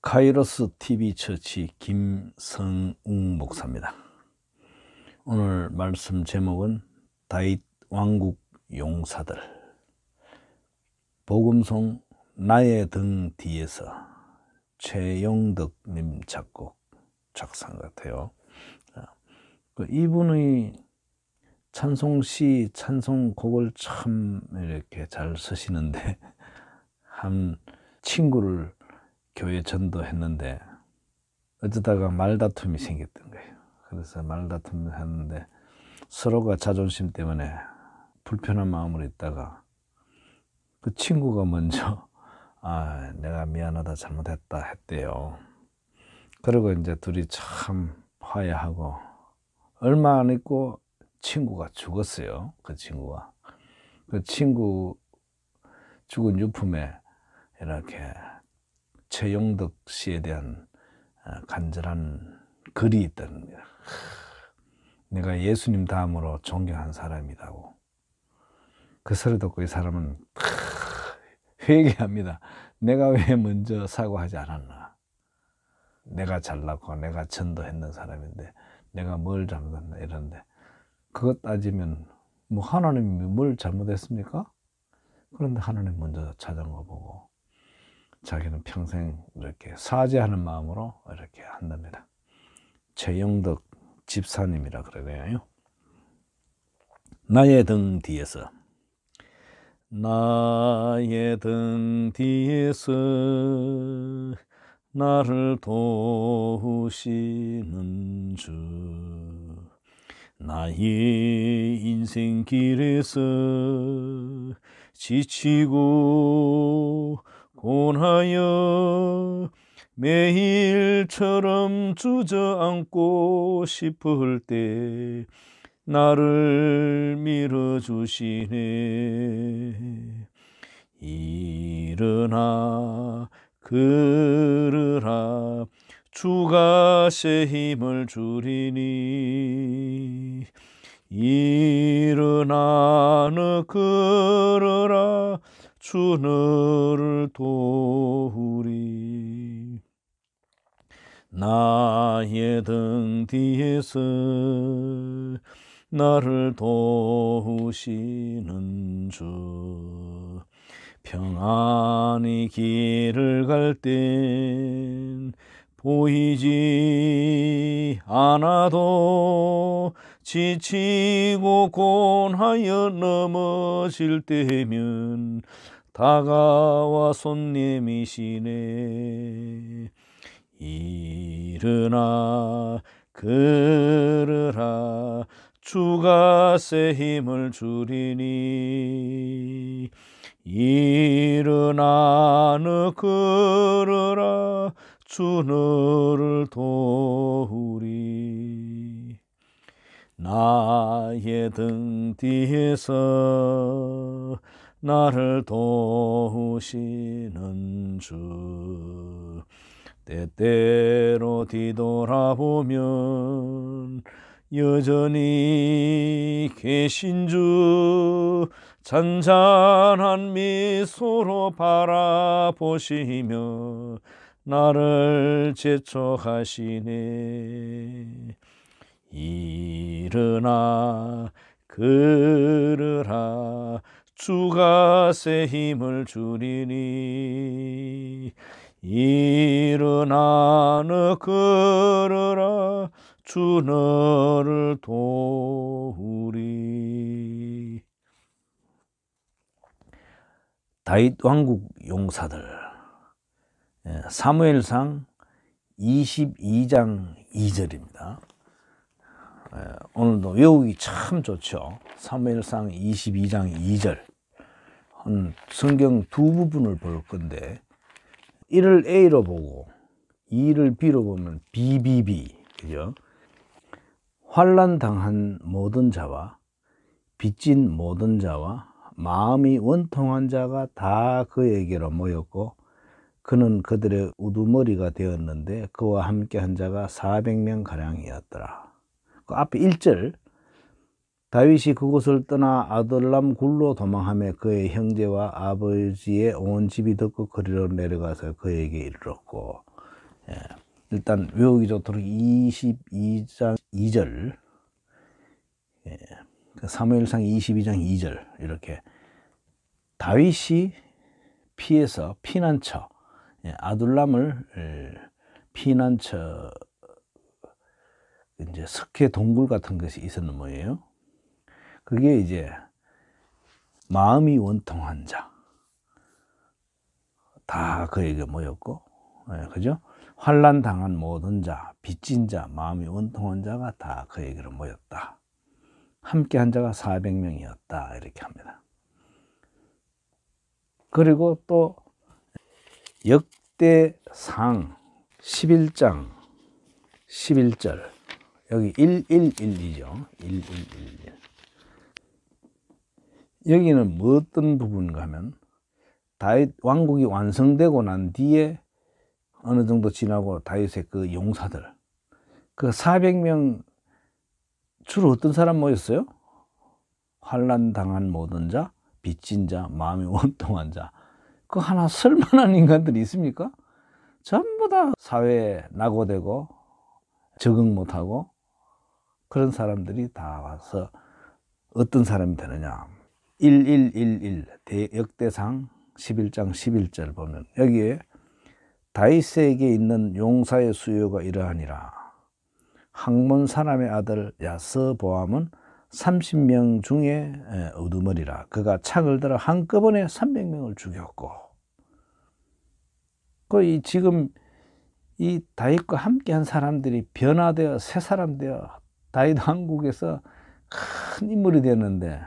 카이로스 TV 처치 김성웅 목사입니다. 오늘 말씀 제목은 다윗 왕국 용사들. 복음송 나의 등 뒤에서 최영덕님 작곡 작사 같아요. 이분의 찬송시, 찬송곡을 참 이렇게 잘 쓰시는데 한 친구를 교회 전도했는데 어쩌다가 말다툼이 생겼던 거예요. 그래서 말다툼을 했는데 서로가 자존심 때문에 불편한 마음으로 있다가 그 친구가 먼저 내가 미안하다 잘못했다 했대요. 그리고 이제 둘이 참 화해하고 얼마 안 있고 친구가 죽었어요. 그 친구 죽은 유품에 이렇게 최영덕 씨에 대한 간절한 글이 있답니다. 내가 예수님 다음으로 존경한 사람이라고. 그 소리 듣고 이 사람은 회개합니다. 내가 왜 먼저 사과하지 않았나. 내가 잘났고 내가 전도했는 사람인데 내가 뭘 잘못했나 이런데 그것 따지면 뭐 하나님이 뭘 잘못했습니까? 그런데 하나님 먼저 찾아온 거 보고 자기는 평생 이렇게 사죄하는 마음으로 이렇게 한답니다. 최영덕 집사님이라 그러네요. 나의 등 뒤에서 나를 도우시는 주, 나의 인생 길에서 지치고 고나여 매일처럼 주저앉고 싶을 때 나를 밀어주시네. 일어나 걸으라 주가 새 힘을 주리니. 일어나 너 걸어라 주 너를 도우리. 나의 등 뒤에서 나를 도우시는 주, 평안히 길을 갈 땐 보이지 않아도 지치고 곤하여 넘어질 때면 다가와 손님이시네. 일어나 걸으라 주가 새 힘을 주리니. 일어나 너 걸어라 주 너를 도우리. 나의 등 뒤에서 나를 도우시는 주, 때때로 뒤돌아보면 여전히 계신 주, 잔잔한 미소로 바라보시며 나를 재촉하시네. 일어나 걸으라 주가 새 힘을 주리니. 일어나 너 걸어라 주 너를 도우리. 다윗 왕국 용사들, 사무엘상 22장 2절입니다. 오늘도 외우기 참 좋죠. 사무엘상 22장 2절. 성경 두 부분을 볼 건데 1을 A로 보고 2를 B로 보면 BBB, 그죠? 환난 당한 모든 자와 빚진 모든 자와 마음이 원통한 자가 다 그에게로 모였고 그는 그들의 우두머리가 되었는데 그와 함께 한 자가 400명 가량이었더라. 그 앞에 1절, 다윗이 그곳을 떠나 아둘람 굴로 도망하며 그의 형제와 아버지의 온 집이 듣고 그리로 내려가서 그에게 이르렀고, 일단 외우기 좋도록 22장 2절, 사무엘상 22장 2절 이렇게 다윗이 피해서 피난처, 아둘람을 피난처 이제 석회 동굴 같은 것이 있었는 모양이에요. 그게 이제 마음이 원통한 자 다 그에게 모였고, 그죠? 환난 당한 모든 자, 빚진 자, 마음이 원통한 자가 다 그에게로 모였다. 함께한 자가 400명이었다 이렇게 합니다. 그리고 또 역대상 11장 11절 여기 111이죠. 1111. 여기는 뭐 어떤 부분인가 하면 다윗 왕국이 완성되고 난 뒤에 어느 정도 지나고 다윗의 그 용사들 그 400명 주로 어떤 사람 모였어요? 환난 당한 모든 자, 빚진 자, 마음이 원통한 자. 그 하나 쓸만한 인간들이 있습니까? 전부 다 사회에 낙오되고 적응 못하고 그런 사람들이 다 와서 어떤 사람이 되느냐. 1111 역대상 11장 11절 보면 여기에 다윗에게 있는 용사의 수요가 이러하니라. 학몬 사람의 아들 야스보암은 30명 중에 우두머리라. 그가 창을 들어 한꺼번에 300명을 죽였고. 지금 이 다윗과 함께한 사람들이 변화되어 새 사람 되어 다윗 왕국에서 큰 인물이 되었는데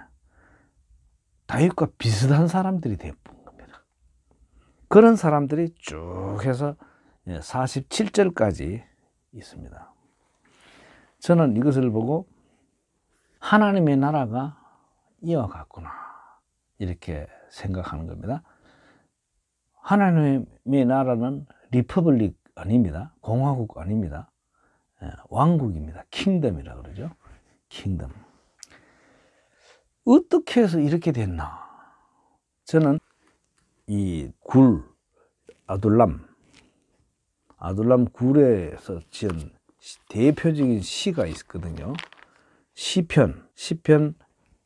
다윗과 비슷한 사람들이 되어본 겁니다. 그런 사람들이 쭉 해서 47절까지 있습니다. 저는 이것을 보고 하나님의 나라가 이와 같구나 이렇게 생각하는 겁니다. 하나님의 나라는 리퍼블릭 아닙니다. 공화국 아닙니다. 왕국입니다. 킹덤이라 그러죠. 킹덤. 어떻게 해서 이렇게 됐나? 저는 이 아둘람 굴에서 지은 대표적인 시가 있거든요. 시편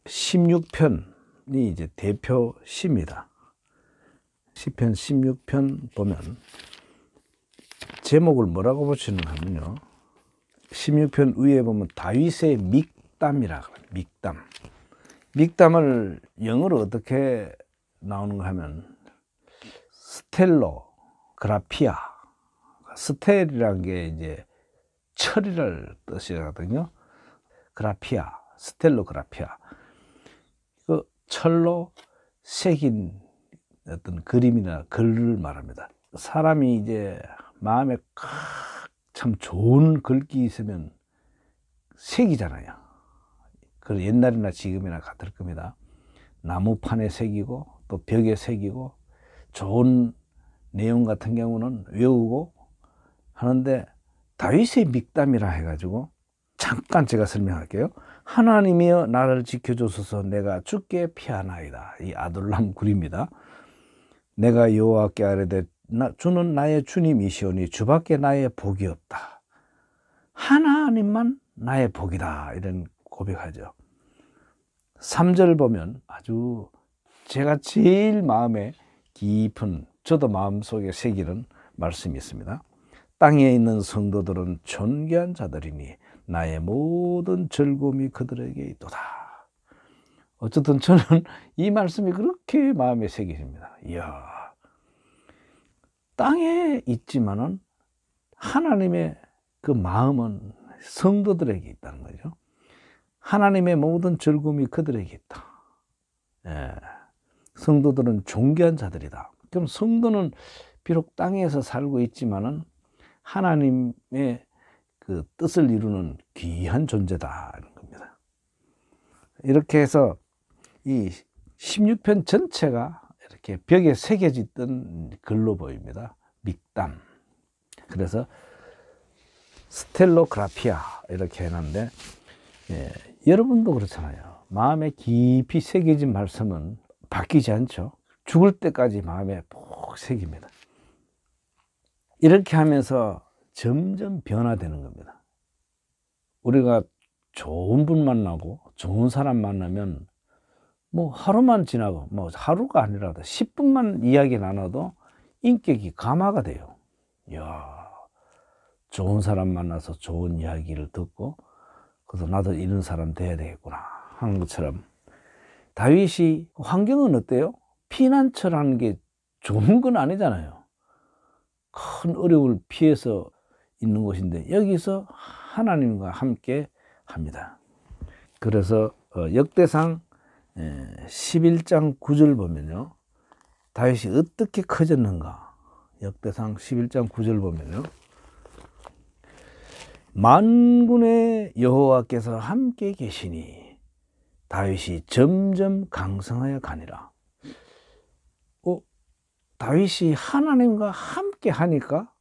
16편이 이제 대표 시입니다. 시편 16편 보면 제목을 뭐라고 붙이는가 하면요. 16편 위에 보면 다윗의 믹담이라고 합니다. 믹담. 믹담을 영어로 어떻게 나오는가 하면 스텔로 그라피아. 스텔이라는 게 이제 철이를 뜻이거든요. 그라피아, 스텔로 그라피아. 그 철로 새긴 어떤 그림이나 글을 말합니다. 사람이 이제 마음에 참 좋은 글귀 있으면 새기잖아요. 그 옛날이나 지금이나 같을 겁니다. 나무판에 새기고 또 벽에 새기고 좋은 내용 같은 경우는 외우고 하는데 다윗의 믹담이라 해가지고 잠깐 제가 설명할게요. 하나님이여 나를 지켜주소서 내가 주께 피하나이다. 이 아둘람 굴입니다. 내가 여호와께 아뢰되 주는 나의 주님이시오니 주밖에 나의 복이 없다. 하나님만 나의 복이다. 이런 고백하죠. 3절 보면 아주 제가 제일 마음에 깊은 저도 마음속에 새기는 말씀이 있습니다. 땅에 있는 성도들은 존귀한 자들이니 나의 모든 즐거움이 그들에게 있도다. 어쨌든 저는 이 말씀이 그렇게 마음에 새겨집니다. 이야, 땅에 있지만은 하나님의 그 마음은 성도들에게 있다는 거죠. 하나님의 모든 즐거움이 그들에게 있다. 성도들은 존귀한 자들이다. 그럼 성도는 비록 땅에서 살고 있지만은 하나님의 그 뜻을 이루는 귀한 존재다는 겁니다. 이렇게 해서 이 16편 전체가 이렇게 벽에 새겨졌던 글로 보입니다. 믹담. 그래서 스텔로그라피아 이렇게 해놨는데 여러분도 그렇잖아요. 마음에 깊이 새겨진 말씀은 바뀌지 않죠. 죽을 때까지 마음에 푹 새깁니다. 이렇게 하면서 점점 변화되는 겁니다. 우리가 좋은 분 만나고 좋은 사람 만나면 뭐 하루만 지나고 뭐 하루가 아니라도 10분만 이야기 나눠도 인격이 감화가 돼요. 이야, 좋은 사람 만나서 좋은 이야기를 듣고 그래서 나도 이런 사람 돼야 되겠구나 하는 것처럼 다윗이 환경은 어때요? 피난처라는 게 좋은 건 아니잖아요. 큰 어려움을 피해서 있는 곳인데 여기서 하나님과 함께 합니다. 그래서 역대상 11장 9절 보면요. 다윗이 어떻게 커졌는가. 역대상 11장 9절 보면요. 만군의 여호와께서 함께 계시니 다윗이 점점 강성하여 가니라. 다윗이 하나님과 함께 하니까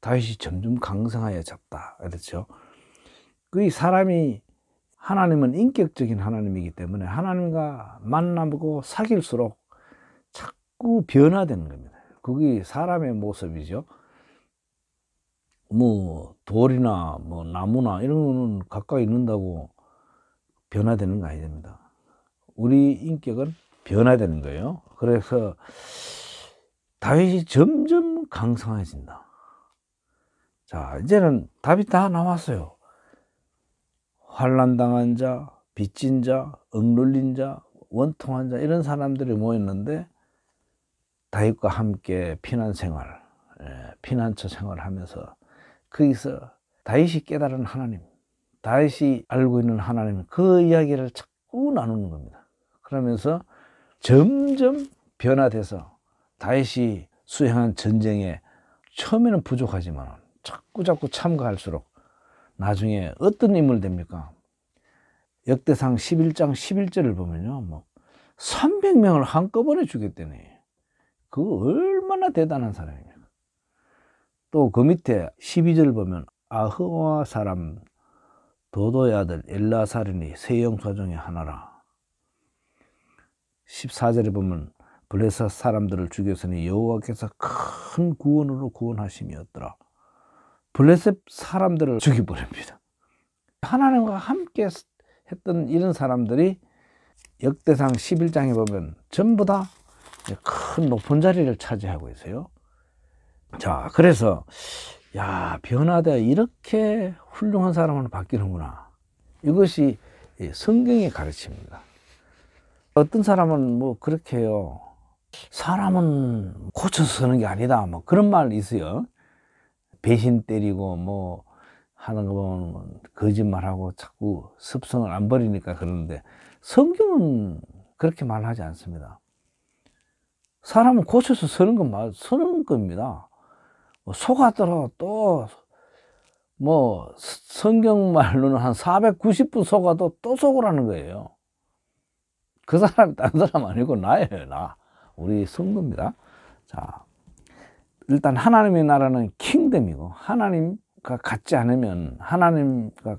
다윗이 점점 강성하여졌다. 그렇죠. 그 사람이 하나님은 인격적인 하나님이기 때문에 하나님과 만나고 사귈수록 자꾸 변화되는 겁니다. 그게 사람의 모습이죠. 뭐 돌이나 뭐 나무나 이런 거는 가까이 있는다고 변화되는 거 아닙니다. 우리 인격은 변화되는 거예요. 그래서 다윗이 점점 강성해진다. 자, 이제는 답이 다 나왔어요. 환난당한 자, 빚진 자, 억눌린 자, 원통한 자 이런 사람들이 모였는데 다윗과 함께 피난생활, 피난처 생활하면서 거기서 다윗이 깨달은 하나님, 다윗이 알고 있는 하나님 그 이야기를 자꾸 나누는 겁니다. 그러면서 점점 변화돼서 다윗이 수행한 전쟁에 처음에는 부족하지만 자꾸 참가할수록 나중에 어떤 인물 됩니까? 역대상 11장 11절을 보면요. 뭐 300명을 한꺼번에 죽였다네. 그거 얼마나 대단한 사람입니까? 또 그 밑에 12절 보면 아흐와 사람 도도의 아들 엘라사린이 세영사 중에 하나라. 14절에 보면 블레셋 사람들을 죽였으니 여호와께서 큰 구원으로 구원하심이었더라. 블레셋 사람들을 죽여버립니다. 하나님과 함께 했던 이런 사람들이 역대상 11장에 보면 전부 다 큰 높은 자리를 차지하고 있어요. 자, 그래서 야, 변화되어 이렇게 훌륭한 사람으로 바뀌는구나. 이것이 성경의 가르침입니다. 어떤 사람은 뭐 그렇게 해요. 사람은 고쳐서 서는 게 아니다. 뭐 그런 말 있어요. 배신 때리고 뭐 하는 거 보면 거짓말하고 자꾸 습성을 안 버리니까 그러는데 성경은 그렇게 말하지 않습니다. 사람은 고쳐서 서는 건 서는 겁니다. 속았더라 또 뭐 성경 말로는 한 490분 속아도 또 속으라는 거예요. 그 사람이 딴 사람 아니고 나예요. 나. 우리 성도입니다. 자, 일단 하나님의 나라는 킹덤이고 하나님과 같지 않으면 하나님과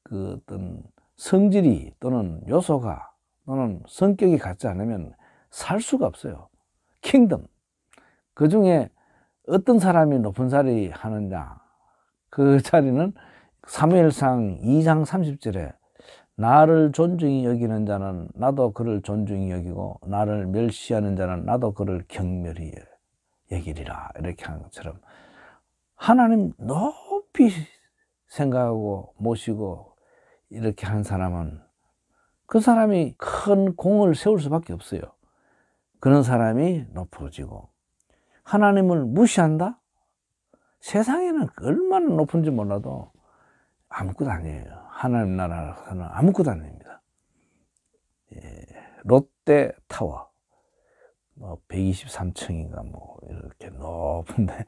그 어떤 성질이 또는 요소가 또는 성격이 같지 않으면 살 수가 없어요. 킹덤. 그 중에 어떤 사람이 높은 자리 하느냐. 그 자리는 사무엘상 2장 30절에 나를 존중히 여기는 자는 나도 그를 존중히 여기고 나를 멸시하는 자는 나도 그를 경멸히 여기리라. 이렇게 하는 것처럼 하나님 높이 생각하고 모시고 이렇게 한 사람은 그 사람이 큰 공을 세울 수밖에 없어요. 그런 사람이 높아지고 하나님을 무시한다? 세상에는 얼마나 높은지 몰라도 아무것도 아니에요. 하나님 나라에서는 아무것도 아닙니다. 롯데타워 뭐 123층인가 뭐 이렇게 높은데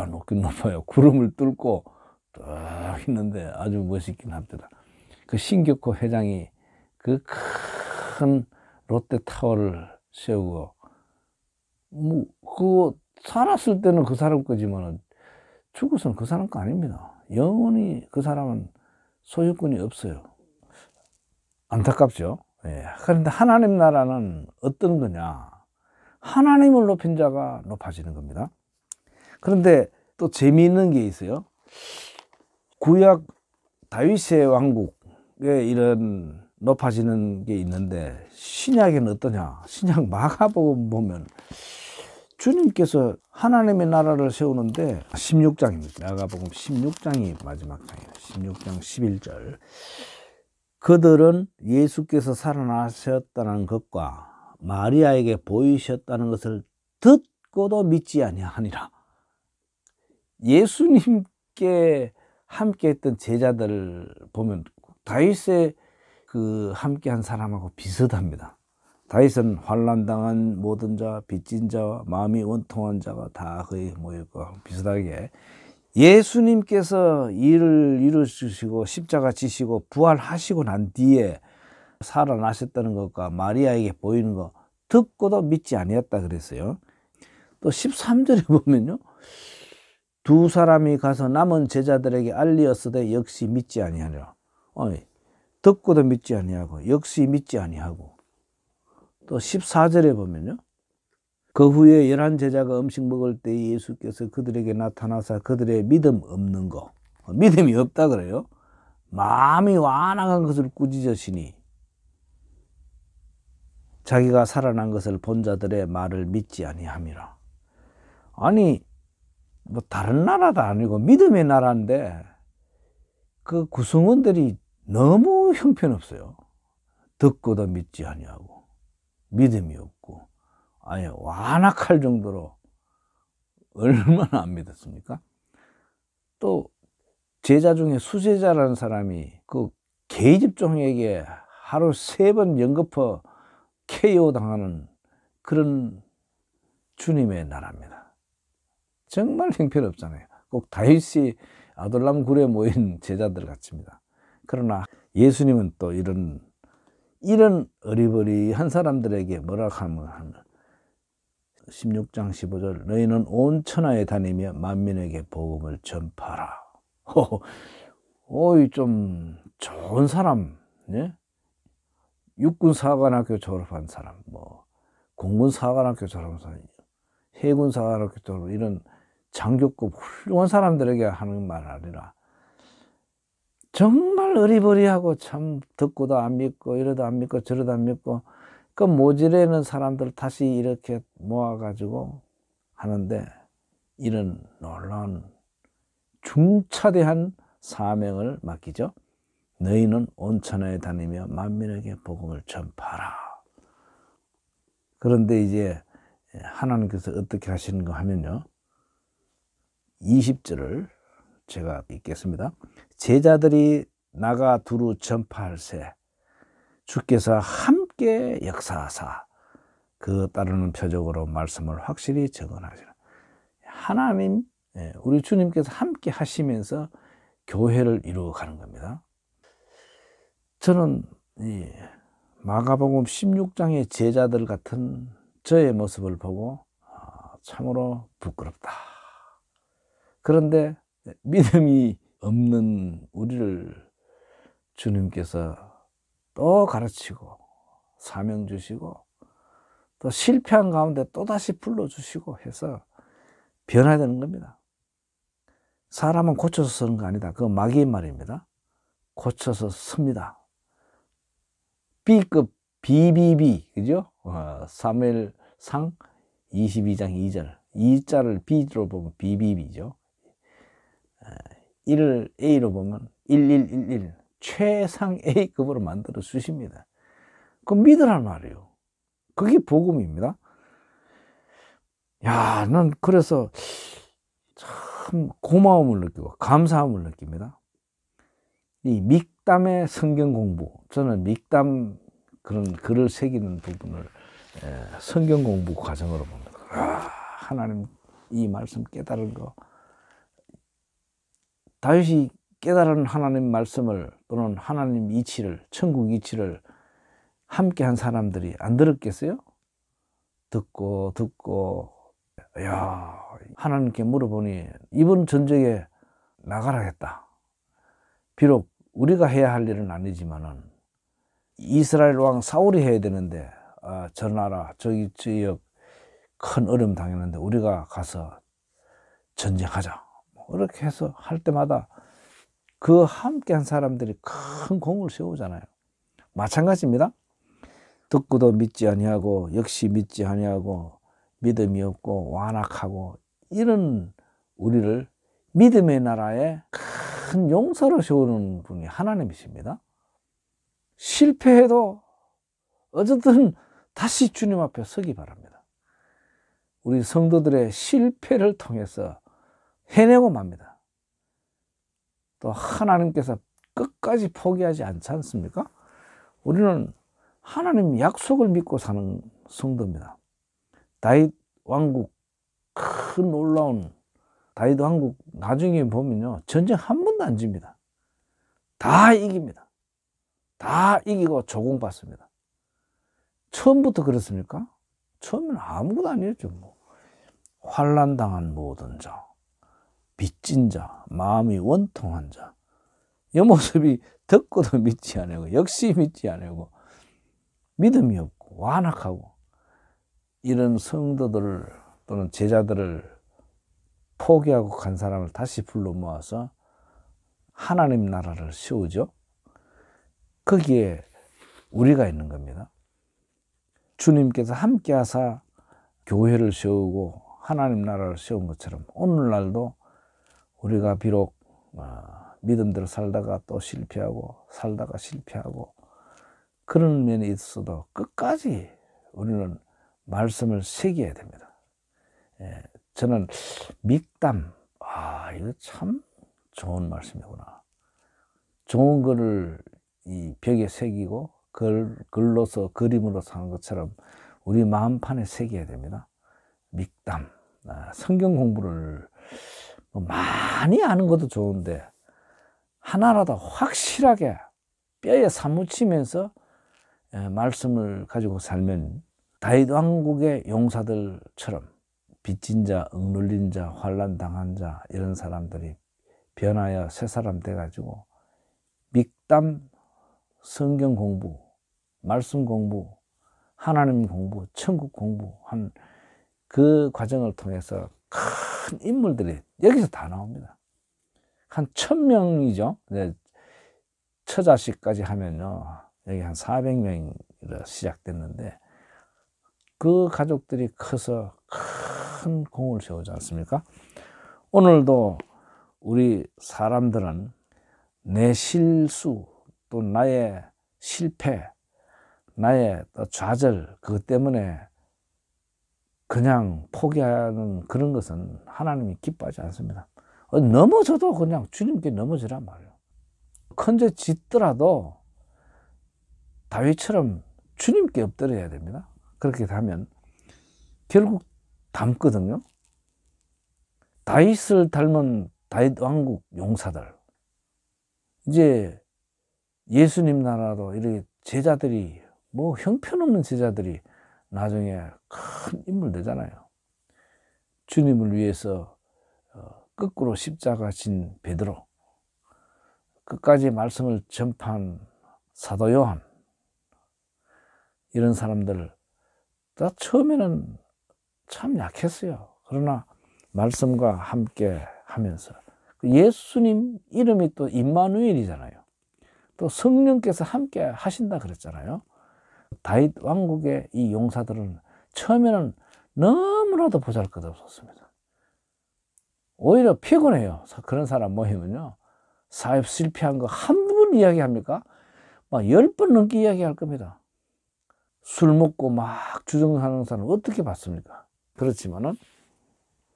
높긴 높아요. 구름을 뚫고 딱 있는데 아주 멋있긴 합니다. 그 신격호 회장이 그 큰 롯데타워를 세우고 뭐 그거 살았을 때는 그 사람 거지만 죽어서는 그 사람 거 아닙니다. 영원히 그 사람은 소유권이 없어요. 안타깝죠. 그런데 하나님 나라는 어떤 거냐? 하나님을 높인 자가 높아지는 겁니다. 그런데 또 재미있는 게 있어요. 구약 다윗의 왕국에 이런 높아지는 게 있는데 신약에는 어떠냐? 신약 마가복음 보면 주님께서 하나님의 나라를 세우는데 16장입니다. 마가복음 16장이 마지막 장이에요. 16장 11절. 그들은 예수께서 살아나셨다는 것과 마리아에게 보이셨다는 것을 듣고도 믿지 아니하니라. 예수님께 함께했던 제자들을 보면 다윗의 그 함께한 사람하고 비슷합니다. 다윗은 환난당한 모든 자, 빚진 자와 마음이 원통한 자가 다 거의 모였고 비슷하게 예수님께서 일을 이루시고 십자가 지시고 부활하시고 난 뒤에 살아나셨다는 것과 마리아에게 보이는 것 듣고도 믿지 아니했다 그랬어요. 또 13절에 보면요. 두 사람이 가서 남은 제자들에게 알리었으되 역시 믿지 아니하니라. 듣고도 믿지 아니하고 역시 믿지 아니하고. 또 14절에 보면요. 그 후에 11 제자가 음식 먹을 때 예수께서 그들에게 나타나사 그들의 믿음 없는 거, 믿음이 없다 그래요. 마음이 완악한 것을 꾸짖으시니 자기가 살아난 것을 본 자들의 말을 믿지 아니함이라. 아니 뭐 다른 나라도 아니고 믿음의 나라인데 그 구성원들이 너무 형편없어요. 듣고도 믿지 아니하고 믿음이 없고 아예 완악할 정도로 얼마나 안 믿었습니까? 또 제자 중에 수제자라는 사람이 그 계집종에게 하루 3번 연거푸 KO 당하는 그런 주님의 나라입니다. 정말 형편없잖아요. 꼭 다윗이 아둘람 굴에 모인 제자들 같습니다. 그러나 예수님은 또 이런 어리버리한 사람들에게 뭐라 하면 16장 15절 너희는 온 천하에 다니며 만민에게 복음을 전파하라. 좀 좋은 사람, 예? 육군사관학교 졸업한 사람, 뭐 공군사관학교 졸업한 사람, 해군사관학교 졸업 이런 장교급 훌륭한 사람들에게 하는 말 아니라 정말 어리버리하고 참 듣고도 안 믿고 이러도 안 믿고 저러도 안 믿고 그 모질에는 사람들 다시 이렇게 모아가지고 하는데 이런 놀라운 중차대한 사명을 맡기죠. 너희는 온 천하에 다니며 만민에게 복음을 전파하라. 그런데 이제 하나님께서 어떻게 하시는가 하면요. 20절을 제가 읽겠습니다. 제자들이 나가 두루 전파할세 주께서 함께 역사하사 그 따르는 표적으로 말씀을 확실히 증언하시라. 하나님, 우리 주님께서 함께 하시면서 교회를 이루어가는 겁니다. 저는 이 마가복음 16장의 제자들 같은 저의 모습을 보고 참으로 부끄럽다. 그런데 믿음이 없는 우리를 주님께서 또 가르치고 사명 주시고 또 실패한 가운데 또다시 불러주시고 해서 변화되는 겁니다. 사람은 고쳐서 쓰는 거 아니다. 그건 마귀의 말입니다. 고쳐서 씁니다. B급 BBB, 그죠? 사무엘상 22장 2절. 2자를 B로 보면 BBB죠. 1을 A로 보면 1111. 최상 A급으로 만들어 주십니다. 그럼 믿으란 말이에요. 그게 복음입니다. 야, 난 그래서 참 고마움을 느끼고 감사함을 느낍니다. 이 믹담의 성경 공부, 저는 믹담 그런 글을 새기는 부분을 성경 공부 과정으로 봅니다. 하나님 이 말씀 깨달은 거, 다윗이 깨달은 하나님 말씀을 또는 하나님 이치를, 천국 이치를 함께 한 사람들이 안 들었겠어요? 듣고 하나님께 물어보니 이번 전쟁에 나가라 했다. 비록 우리가 해야 할 일은 아니지만은 이스라엘 왕 사울이 해야 되는데 저 나라 저기 지역 큰 어려움 당했는데 우리가 가서 전쟁하자. 이렇게 해서 할 때마다 그 함께한 사람들이 큰 공을 세우잖아요. 마찬가지입니다. 듣고도 믿지 아니하고 역시 믿지 아니하고 믿음이 없고 완악하고 이런 우리를 믿음의 나라에 큰 용사로 세우는 분이 하나님이십니다. 실패해도 어쨌든 다시 주님 앞에 서기 바랍니다. 우리 성도들의 실패를 통해서 해내고 맙니다. 또 하나님께서 끝까지 포기하지 않지 않습니까? 우리는 하나님 약속을 믿고 사는 성도입니다. 다윗 왕국, 큰 놀라운 다윗 왕국 나중에 보면요, 전쟁 한 번도 안 집니다. 다 이깁니다. 다 이기고 조공받습니다. 처음부터 그렇습니까? 처음에는 아무것도 아니었죠. 뭐. 환난당한 모든 자, 빚진 자, 마음이 원통한 자, 이 모습이 듣고도 믿지 않고 역시 믿지 않고 믿음이 없고 완악하고 이런 성도들을 또는 제자들을 포기하고 간 사람을 다시 불러 모아서 하나님 나라를 세우죠. 거기에 우리가 있는 겁니다. 주님께서 함께 하사 교회를 세우고 하나님 나라를 세운 것처럼 오늘날도 우리가 비록 믿음대로 살다가 또 실패하고 살다가 실패하고 그런 면이 있어도 끝까지 우리는 말씀을 새겨야 됩니다. 저는 믹담, 이거 참 좋은 말씀이구나. 좋은 글을 이 벽에 새기고 글로서 그림으로서 하는 것처럼 우리 마음판에 새겨야 됩니다. 믹담, 성경 공부를 많이 아는 것도 좋은데 하나라도 확실하게 뼈에 사무치면서 말씀을 가지고 살면 다윗 왕국의 용사들처럼 빚진 자, 억눌린 자, 환난 당한 자 이런 사람들이 변하여 새 사람 돼가지고 믹담, 성경 공부, 말씀 공부, 하나님 공부, 천국 공부한 그 과정을 통해서 큰 인물들이 여기서 다 나옵니다. 한 1000명이죠. 처자식까지 하면요, 여기 한 400명으로 시작됐는데 그 가족들이 커서 큰 공을 세우지 않습니까? 오늘도 우리 사람들은 내 실수 또 나의 실패, 나의 좌절 그것 때문에 그냥 포기하는 그런 것은 하나님이 기뻐하지 않습니다. 넘어져도 그냥 주님께 넘어지란 말이에요. 큰 죄 짓더라도 다윗처럼 주님께 엎드려야 됩니다. 그렇게 하면 결국 닮거든요. 다윗을 닮은 다윗 왕국 용사들, 이제 예수님 나라도 이렇게 제자들이 뭐 형편없는 제자들이 나중에 큰 인물 되잖아요. 주님을 위해서 거꾸로 십자가 진 베드로, 끝까지 말씀을 전파한 사도 요한, 이런 사람들 다 처음에는 참 약했어요. 그러나 말씀과 함께 하면서 예수님 이름이 또 임마누엘이잖아요. 또 성령께서 함께 하신다 그랬잖아요. 다윗 왕국의 이 용사들은 처음에는 너무나도 보잘것없었습니다. 오히려 피곤해요. 그런 사람 모이면요, 사업 실패한 거 한 번 이야기합니까? 막 10번 넘게 이야기할 겁니다. 술 먹고 막 주정하는 사람 어떻게 봤습니까? 그렇지만은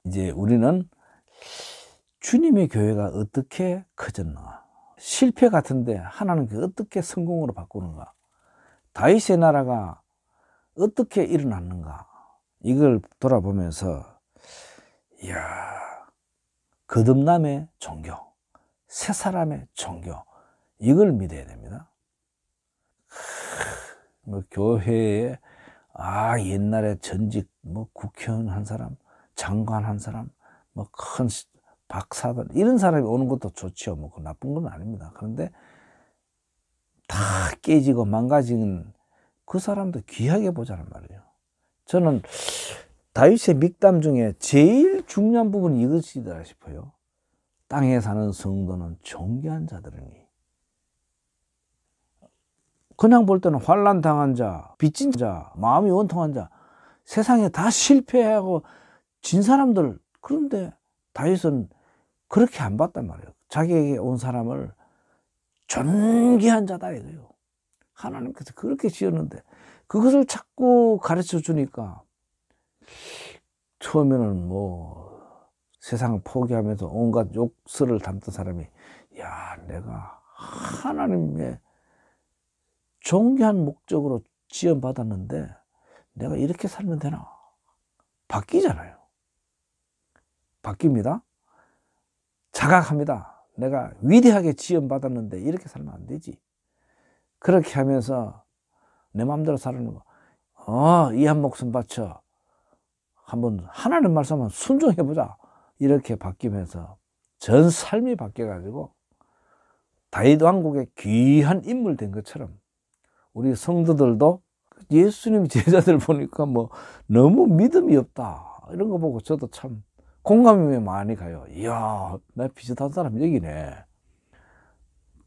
이제 우리는 주님의 교회가 어떻게 커졌는가, 실패 같은데 하나님께 어떻게 성공으로 바꾸는가, 다윗의 나라가 어떻게 일어났는가, 이걸 돌아보면서 이야, 거듭남의 종교, 새 사람의 종교, 이걸 믿어야 됩니다. 뭐 교회에 옛날에 전직 뭐 국회의원 한 사람, 장관 한 사람, 뭐 큰 박사들 이런 사람이 오는 것도 좋죠. 뭐 그 나쁜 건 아닙니다. 그런데 다 깨지고 망가진 그 사람도 귀하게 보자는 말이에요. 저는 다윗의 믹담 중에 제일 중요한 부분이 이것이다 싶어요. 땅에 사는 성도는 존귀한 자들이니. 그냥 볼 때는 환난 당한 자, 빚진 자, 마음이 원통한 자, 세상에 다 실패하고 진 사람들. 그런데 다윗은 그렇게 안 봤단 말이에요. 자기에게 온 사람을 존귀한 자다 이거예요. 하나님께서 그렇게 지었는데 그것을 자꾸 가르쳐 주니까 처음에는 뭐 세상을 포기하면서 온갖 욕설을 담던 사람이, 야, 내가 하나님의 존귀한 목적으로 지원받았는데 내가 이렇게 살면 되나? 바뀌잖아요. 바뀝니다. 자각합니다. 내가 위대하게 지원받았는데 이렇게 살면 안 되지. 그렇게 하면서 내 마음대로 사는 거, 이 한 목숨 바쳐 한번 하나님 말씀만 순종해보자. 이렇게 바뀌면서 전 삶이 바뀌어가지고 다윗 왕국의 귀한 인물 된 것처럼 우리 성도들도 예수님 제자들 보니까 뭐 너무 믿음이 없다 이런 거 보고 저도 참 공감이 많이 가요. 이야, 나 비슷한 사람 여기네.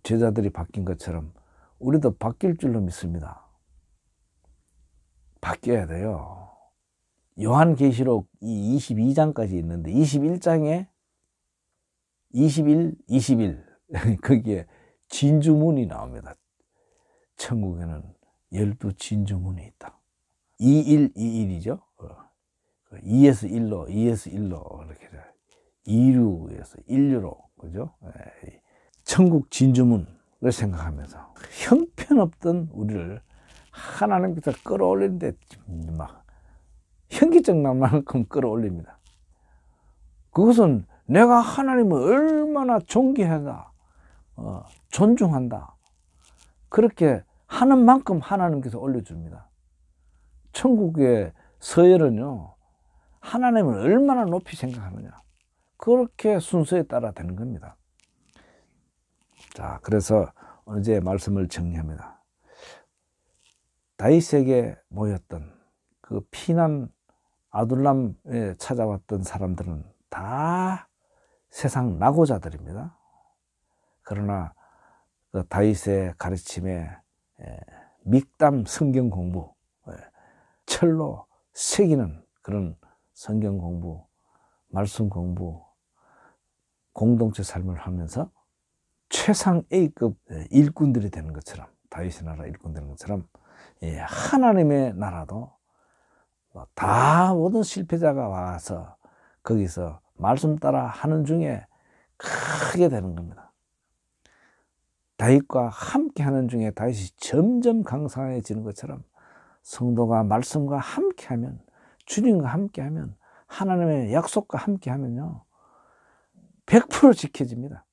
제자들이 바뀐 것처럼 우리도 바뀔 줄로 믿습니다. 바뀌어야 돼요. 요한계시록 22장까지 있는데 21장에 21 거기에 진주문이 나옵니다. 천국에는 12진주문이 있다. 21이죠. 2에서 1로, 2에서 1로 이렇게 2류에서 1류로, 그죠? 천국 진주문을 생각하면서 형편없던 우리를 하나님께서 끌어올리는데 막 현기증난만큼 끌어올립니다. 그것은 내가 하나님을 얼마나 존귀하다, 존중한다, 그렇게 하는 만큼 하나님께서 올려줍니다. 천국의 서열은요, 하나님을 얼마나 높이 생각하느냐, 그렇게 순서에 따라 되는 겁니다. 자, 그래서 어제 말씀을 정리합니다. 다윗에게 모였던 그 피난 아둘람에 찾아왔던 사람들은 다 세상 낙오자들입니다. 그러나 그 다윗의 가르침에 믹담 성경 공부, 철로 새기는 그런 성경 공부, 말씀 공부, 공동체 삶을 하면서 최상 A급 일꾼들이 되는 것처럼, 다윗의 나라 일꾼 되는 것처럼 하나님의 나라도 다 모든 실패자가 와서 거기서 말씀 따라 하는 중에 크게 되는 겁니다. 다윗과 함께 하는 중에 다윗이 점점 강성해지는 것처럼 성도가 말씀과 함께하면, 주님과 함께하면, 하나님의 약속과 함께하면요 100% 지켜집니다.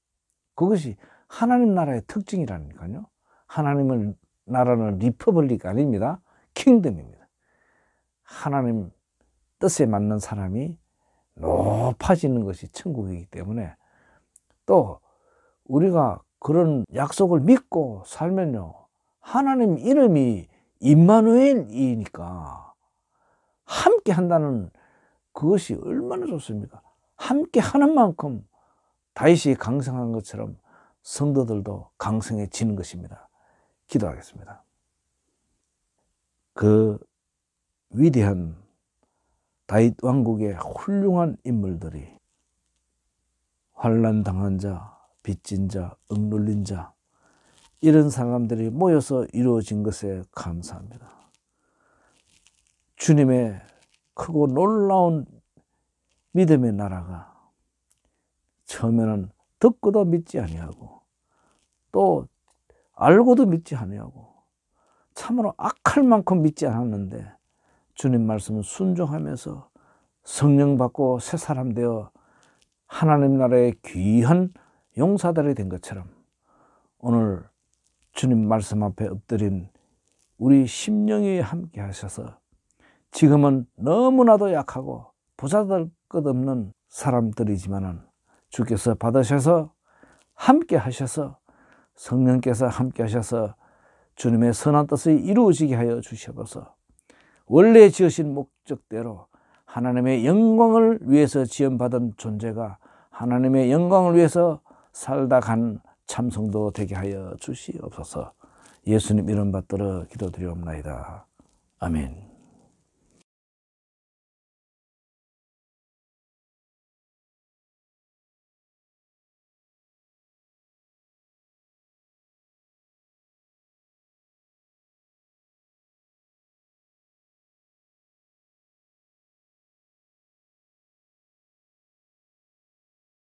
그것이 하나님 나라의 특징이라니까요. 하나님의 나라는 리퍼블릭 아닙니다. 킹덤입니다. 하나님 뜻에 맞는 사람이 높아지는 것이 천국이기 때문에, 또 우리가 그런 약속을 믿고 살면요 하나님 이름이 임마누엘이니까 함께 한다는 그것이 얼마나 좋습니까? 함께 하는 만큼 다윗이 강성한 것처럼 성도들도 강성해지는 것입니다. 기도하겠습니다. 그 위대한 다윗 왕국의 훌륭한 인물들이 환난 당한 자, 빚진 자, 억눌린 자, 이런 사람들이 모여서 이루어진 것에 감사합니다. 주님의 크고 놀라운 믿음의 나라가 처음에는 듣고도 믿지 아니하고 또 알고도 믿지 아니하고 참으로 악할 만큼 믿지 않았는데 주님 말씀을 순종하면서 성령 받고 새 사람 되어 하나님 나라의 귀한 용사들이 된 것처럼 오늘 주님 말씀 앞에 엎드린 우리 심령이 함께 하셔서 지금은 너무나도 약하고 보잘것 없는 사람들이지만은 주께서 받으셔서 함께 하셔서 성령께서 함께 하셔서 주님의 선한 뜻이 이루어지게 하여 주셔서 원래 지으신 목적대로 하나님의 영광을 위해서 지음받은 존재가 하나님의 영광을 위해서 살다 간 참성도 되게 하여 주시옵소서. 예수님 이름 받들어 기도드리옵나이다. 아멘.